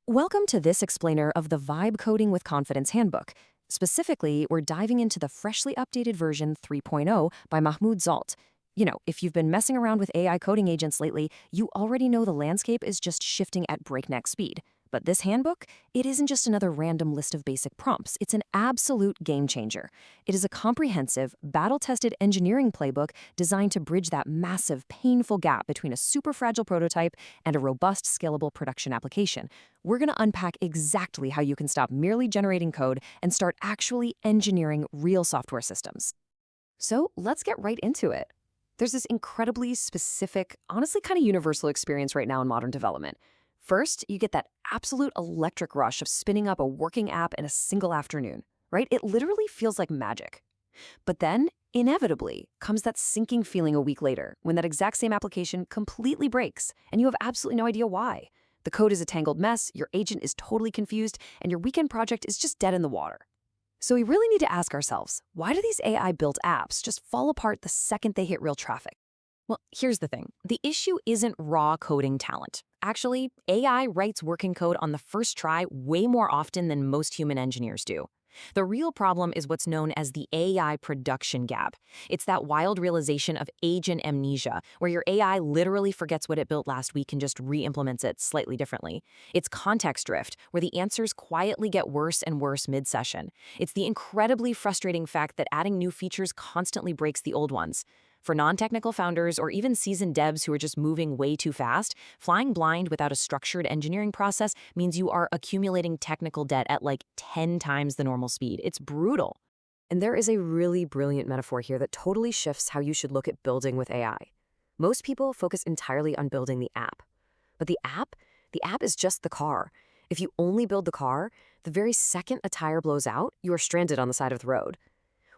Welcome to this explainer of the Vibe Coding with Confidence Handbook. Specifically, we're diving into the freshly updated version 3.0 by Mahmoud Zalt. If you've been messing around with AI coding agents lately, you already know the landscape is just shifting at breakneck speed. But this handbook, it isn't just another random list of basic prompts. It's an absolute game changer. It is a comprehensive, battle-tested engineering playbook designed to bridge that massive, painful gap between a super fragile prototype and a robust, scalable production application. We're going to unpack exactly how you can stop merely generating code and start actually engineering real software systems. So let's get right into it. There's this incredibly specific, honestly kind of universal experience right now in modern development. First, you get that absolute electric rush of spinning up a working app in a single afternoon, right? It literally feels like magic. But then, inevitably, comes that sinking feeling a week later when that exact same application completely breaks and you have absolutely no idea why. The code is a tangled mess, your agent is totally confused, and your weekend project is just dead in the water. So we really need to ask ourselves, why do these AI-built apps just fall apart the second they hit real traffic? Well, here's the thing. The issue isn't raw coding talent. Actually, AI writes working code on the first try way more often than most human engineers do. The real problem is what's known as the AI production gap. It's that wild realization of agent amnesia, where your AI literally forgets what it built last week and just re-implements it slightly differently. It's context drift, where the answers quietly get worse and worse mid-session. It's the incredibly frustrating fact that adding new features constantly breaks the old ones. For non-technical founders or even seasoned devs who are just moving way too fast, flying blind without a structured engineering process means you are accumulating technical debt at like 10 times the normal speed. It's brutal. And there is a really brilliant metaphor here that totally shifts how you should look at building with AI. Most people focus entirely on building the app. But the app is just the car. If you only build the car, the very second a tire blows out, you are stranded on the side of the road.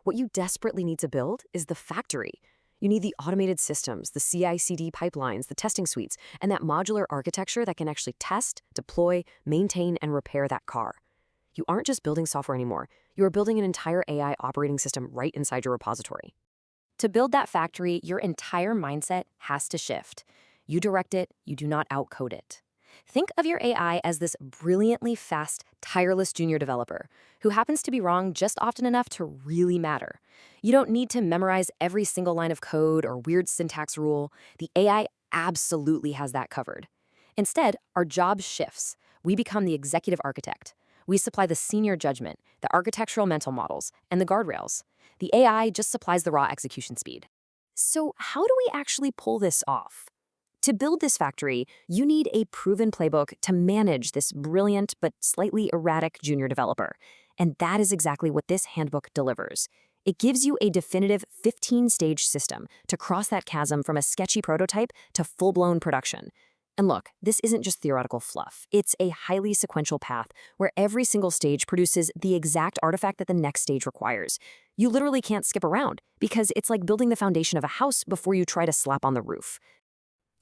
What you desperately need to build is the factory. You need the automated systems, the CI/CD pipelines, the testing suites, and that modular architecture that can actually test, deploy, maintain, and repair that car. You aren't just building software anymore. You are building an entire AI operating system right inside your repository. To build that factory, your entire mindset has to shift. You direct it, you do not outcode it. Think of your AI as this brilliantly fast, tireless junior developer who happens to be wrong just often enough to really matter. You don't need to memorize every single line of code or weird syntax rule. The AI absolutely has that covered. Instead, our job shifts. We become the executive architect. We supply the senior judgment, the architectural mental models, and the guardrails. The AI just supplies the raw execution speed. So how do we actually pull this off? To build this factory, you need a proven playbook to manage this brilliant but slightly erratic junior developer. And that is exactly what this handbook delivers. It gives you a definitive 15-stage system to cross that chasm from a sketchy prototype to full-blown production. And look, this isn't just theoretical fluff. It's a highly sequential path where every single stage produces the exact artifact that the next stage requires. You literally can't skip around because it's like building the foundation of a house before you try to slap on the roof.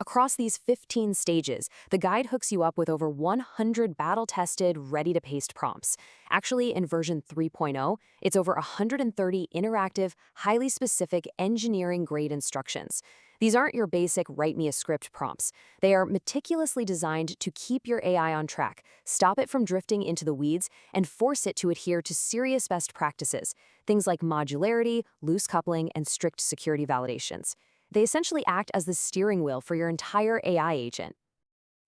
Across these 15 stages, the guide hooks you up with over 100 battle-tested, ready-to-paste prompts. Actually, in version 3.0, it's over 130 interactive, highly specific engineering-grade instructions. These aren't your basic write-me-a-script prompts. They are meticulously designed to keep your AI on track, stop it from drifting into the weeds, and force it to adhere to serious best practices, things like modularity, loose coupling, and strict security validations. They essentially act as the steering wheel for your entire AI agent.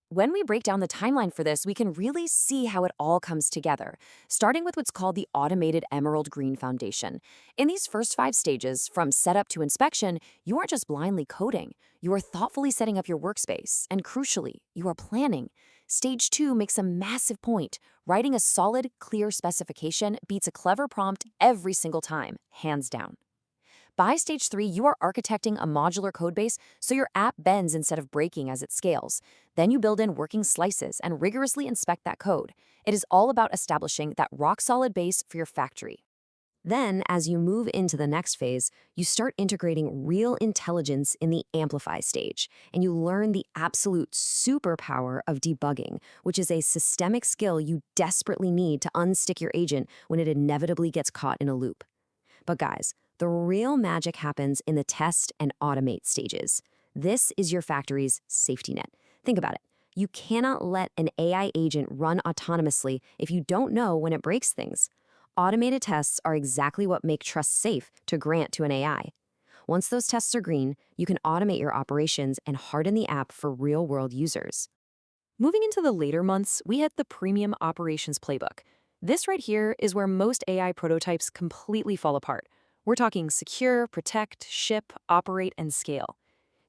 When we break down the timeline for this, we can really see how it all comes together, starting with what's called the automated emerald green foundation. In these first 5 stages, from setup to inspection, you aren't just blindly coding. You are thoughtfully setting up your workspace, and crucially, you are planning. Stage 2 makes a massive point. Writing a solid, clear specification beats a clever prompt every single time, hands down. By stage 3, you are architecting a modular codebase so your app bends instead of breaking as it scales. Then you build in working slices and rigorously inspect that code. It is all about establishing that rock-solid base for your factory. Then, as you move into the next phase, you start integrating real intelligence in the amplify stage, and you learn the absolute superpower of debugging, which is a systemic skill you desperately need to unstick your agent when it inevitably gets caught in a loop. But guys, the real magic happens in the test and automate stages. This is your factory's safety net. Think about it. You cannot let an AI agent run autonomously if you don't know when it breaks things. Automated tests are exactly what make trust safe to grant to an AI. Once those tests are green, you can automate your operations and harden the app for real-world users. Moving into the later months, we hit the Premium Operations Playbook. This right here is where most AI prototypes completely fall apart. We're talking secure, protect, ship, operate, and scale.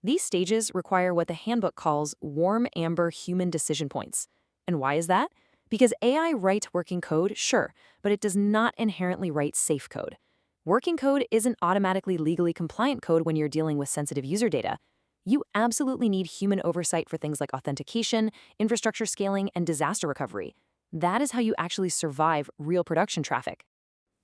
These stages require what the handbook calls warm amber human decision points. And why is that? Because AI writes working code, sure, but it does not inherently write safe code. Working code isn't automatically legally compliant code when you're dealing with sensitive user data. You absolutely need human oversight for things like authentication, infrastructure scaling, and disaster recovery. That is how you actually survive real production traffic.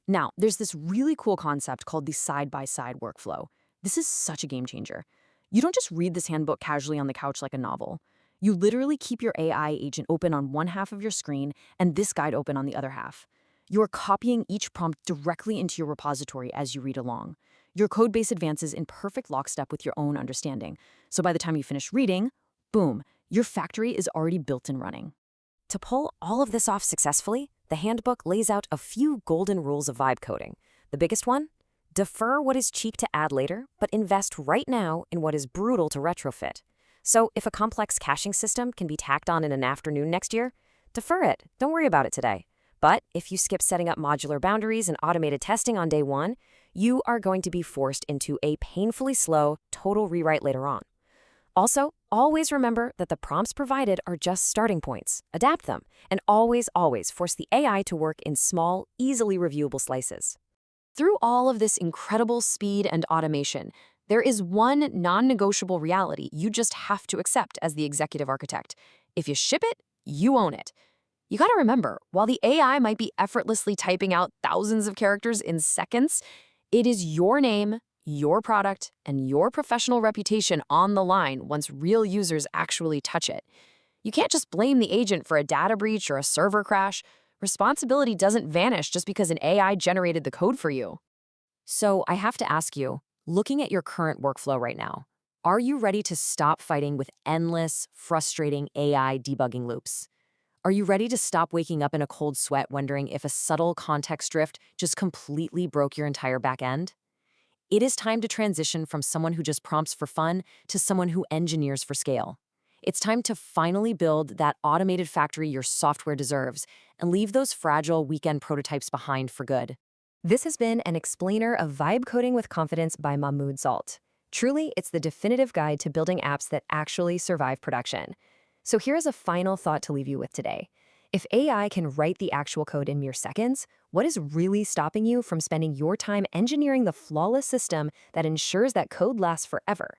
Now, there's this really cool concept called the side-by-side workflow. This is such a game changer. You don't just read this handbook casually on the couch like a novel. You literally keep your AI agent open on one half of your screen and this guide open on the other half. You're copying each prompt directly into your repository as you read along. Your codebase advances in perfect lockstep with your own understanding. So by the time you finish reading, boom, your factory is already built and running. To pull all of this off successfully, the handbook lays out a few golden rules of vibe coding. The biggest one? Defer what is cheap to add later, but invest right now in what is brutal to retrofit. So if a complex caching system can be tacked on in an afternoon next year, defer it. Don't worry about it today. But if you skip setting up modular boundaries and automated testing on day one, you are going to be forced into a painfully slow, total rewrite later on. Also, always remember that the prompts provided are just starting points. Adapt them, and always force the AI to work in small, easily reviewable slices. Through all of this incredible speed and automation, there is one non-negotiable reality you just have to accept as the executive architect. If you ship it, you own it. You gotta remember, while the AI might be effortlessly typing out thousands of characters in seconds, it is your name, your product, and your professional reputation on the line once real users actually touch it. You can't just blame the agent for a data breach or a server crash. Responsibility doesn't vanish just because an AI generated the code for you. So I have to ask you, looking at your current workflow right now, are you ready to stop fighting with endless, frustrating AI debugging loops? Are you ready to stop waking up in a cold sweat wondering if a subtle context drift just completely broke your entire back end? It is time to transition from someone who just prompts for fun to someone who engineers for scale. It's time to finally build that automated factory your software deserves and leave those fragile weekend prototypes behind for good. This has been an explainer of Vibe Coding with Confidence by Mahmoud Zalt. Truly, it's the definitive guide to building apps that actually survive production. So here's a final thought to leave you with today. If AI can write the actual code in mere seconds, what is really stopping you from spending your time engineering the flawless system that ensures that code lasts forever?